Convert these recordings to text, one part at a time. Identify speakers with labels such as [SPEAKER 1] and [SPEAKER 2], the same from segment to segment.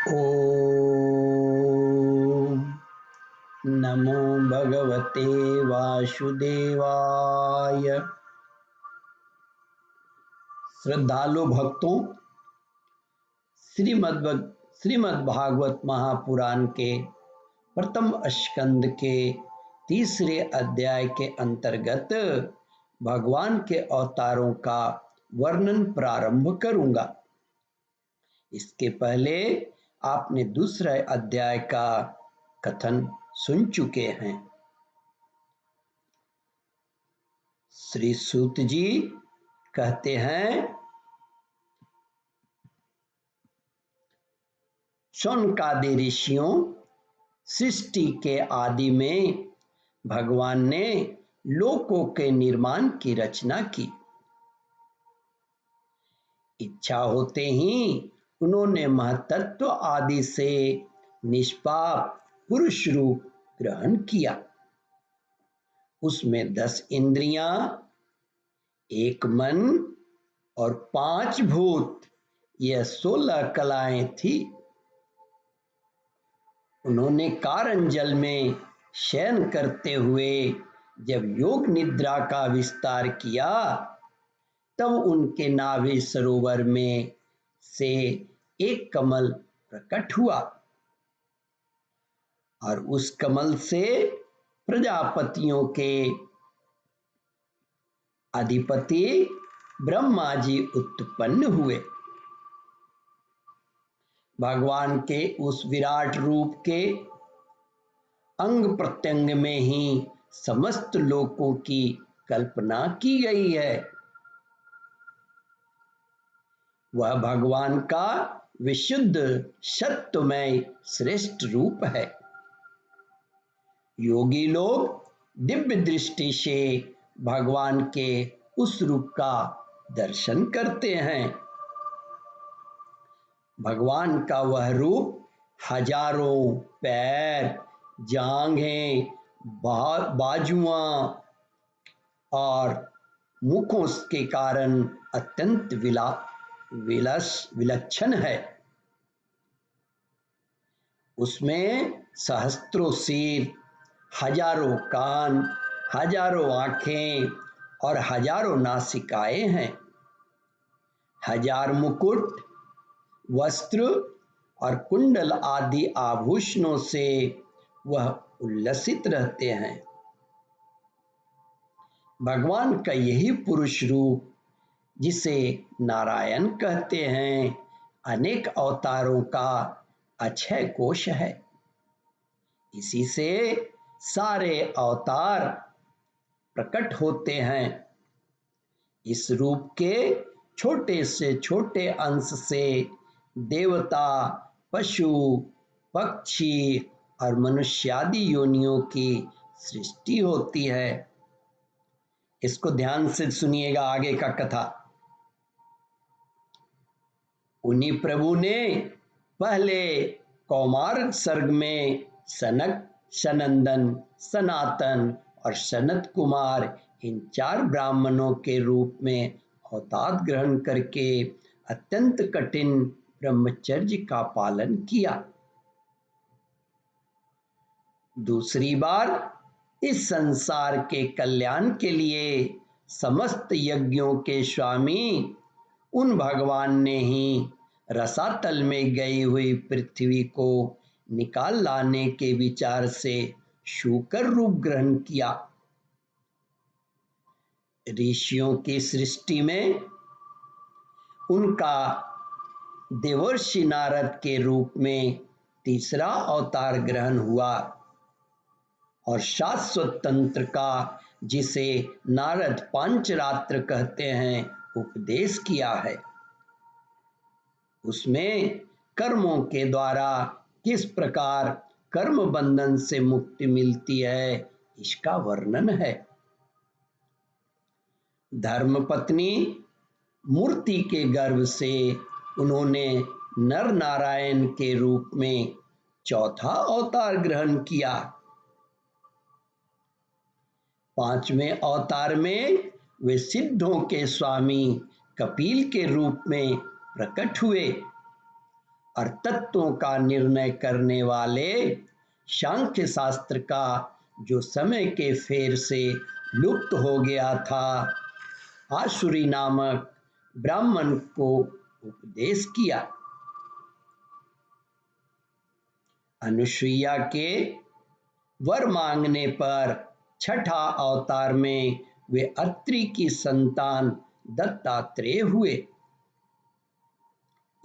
[SPEAKER 1] ओम नमो भगवते वासुदेवाय। श्रद्धालु भक्तों, श्रीमद् भागवत महापुराण के प्रथम स्कंद के तीसरे अध्याय के अंतर्गत भगवान के अवतारों का वर्णन प्रारंभ करूंगा। इसके पहले आपने दूसरे अध्याय का कथन सुन चुके हैं। श्री सूत जी कहते हैं, शौनकादि ऋषियों, सृष्टि के आदि में भगवान ने लोकों के निर्माण की रचना की। इच्छा होते ही उन्होंने महतत्व आदि से निष्पाप पुरुष रूप ग्रहण किया। उसमें 10 इंद्रियां, 1 मन और 5 भूत, यह 16 कलाएं थी। उन्होंने कारण जल में शयन करते हुए जब योग निद्रा का विस्तार किया, तब उनके नाभि सरोवर में से एक कमल प्रकट हुआ और उस कमल से प्रजापतियों के अधिपति ब्रह्मा जी उत्पन्न हुए। भगवान के उस विराट रूप के अंग प्रत्यंग में ही समस्त लोकों की कल्पना की गई है। वह भगवान का विशुद्ध सत्वमय श्रेष्ठ रूप है। योगी लोग दिव्य दृष्टि से भगवान के उस रूप का दर्शन करते हैं। भगवान का वह रूप हजारों पैर, जांघें, बाजुआं और मुखों के कारण अत्यंत विलक्षण है। उसमें सहस्त्रों सिर, हजारों कान, हजारों आंखें और हजारों नासिकाएं हैं। 1000 मुकुट, वस्त्र और कुंडल आदि आभूषणों से वह उल्लसित रहते हैं। भगवान का यही पुरुष रूप, जिसे नारायण कहते हैं, अनेक अवतारों का अक्षय कोश है। इसी से सारे अवतार प्रकट होते हैं। इस रूप के छोटे से छोटे अंश से देवता, पशु, पक्षी और मनुष्यादि योनियों की सृष्टि होती है। इसको ध्यान से सुनिएगा आगे का कथा। उन्हीं प्रभु ने पहले कौमार सर्ग में सनक, सनंदन, सनातन और सनत कुमार, इन 4 ब्राह्मणों के रूप में अवतार ग्रहण करके अत्यंत कठिन ब्रह्मचर्य का पालन किया। दूसरी बार इस संसार के कल्याण के लिए समस्त यज्ञों के स्वामी उन भगवान ने ही रसातल में गई हुई पृथ्वी को निकाल लाने के विचार से शूकर रूप ग्रहण किया। ऋषियों की सृष्टि में उनका देवर्षि नारद के रूप में तीसरा अवतार ग्रहण हुआ और शाश्वत तंत्र का, जिसे नारद पांचरात्र कहते हैं, उपदेश किया है। उसमें कर्मों के द्वारा किस प्रकार कर्म बंधन से मुक्ति मिलती है, इसका वर्णन है। धर्मपत्नी मूर्ति के गर्भ से उन्होंने नर नारायण के रूप में चौथा अवतार ग्रहण किया। 5वें अवतार में वे सिद्धों के स्वामी कपिल के रूप में प्रकट हुए और तत्वों का निर्णय करने वाले सांख्य शास्त्र का जो समय के फेर से लुप्त हो गया था, आसुरी नामक ब्राह्मण को उपदेश किया। अनुसुईया के वर मांगने पर छठा अवतार में वे अत्रि की संतान दत्तात्रेय हुए।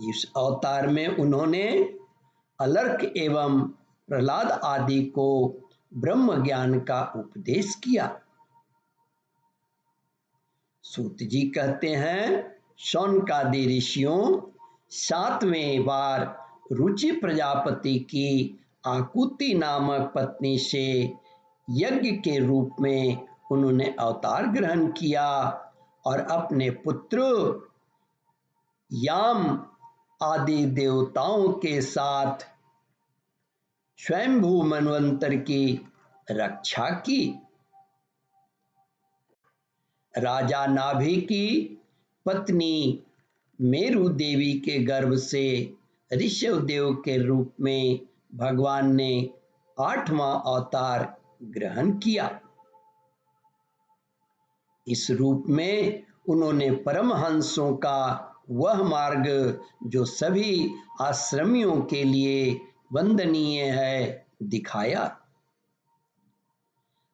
[SPEAKER 1] इस अवतार में उन्होंने अलर्क एवं प्रहलाद आदि को ब्रह्म ज्ञान का उपदेश किया। सूत जी कहते हैं, शौनकादि ऋषियों 7वें बार रुचि प्रजापति की आकुति नामक पत्नी से यज्ञ के रूप में उन्होंने अवतार ग्रहण किया और अपने पुत्र याम आदि देवताओं के साथ स्वयंभू मनवंतर की रक्षा की। राजा नाभि की पत्नी मेरु देवी के गर्भ से ऋषभदेव के रूप में भगवान ने 8वां अवतार ग्रहण किया। इस रूप में उन्होंने परमहंसों का वह मार्ग जो सभी आश्रमियों के लिए वंदनीय है दिखाया।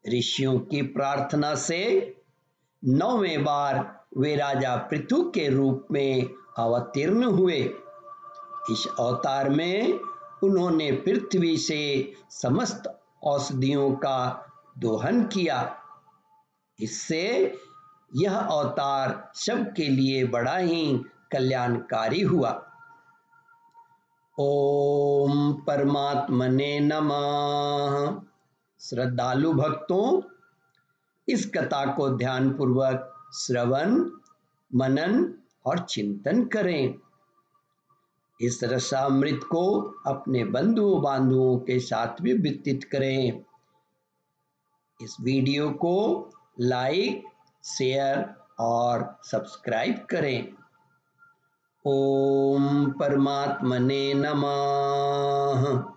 [SPEAKER 1] ऋषियों की प्रार्थना से 9वें बार वे राजा पृथु के रूप में अवतीर्ण हुए। इस अवतार में उन्होंने पृथ्वी से समस्त औषधियों का दोहन किया। इससे यह अवतार सबके लिए बड़ा ही कल्याणकारी हुआ। ओम परमात्मने नमः। श्रद्धालु भक्तों, इस कथा को ध्यानपूर्वक श्रवण, मनन और चिंतन करें। इस रसामृत को अपने बंधुओं बांधुओं के साथ भी वितरित करें। इस वीडियो को लाइक, शेयर और सब्सक्राइब करें। ओम परमात्मने नमः।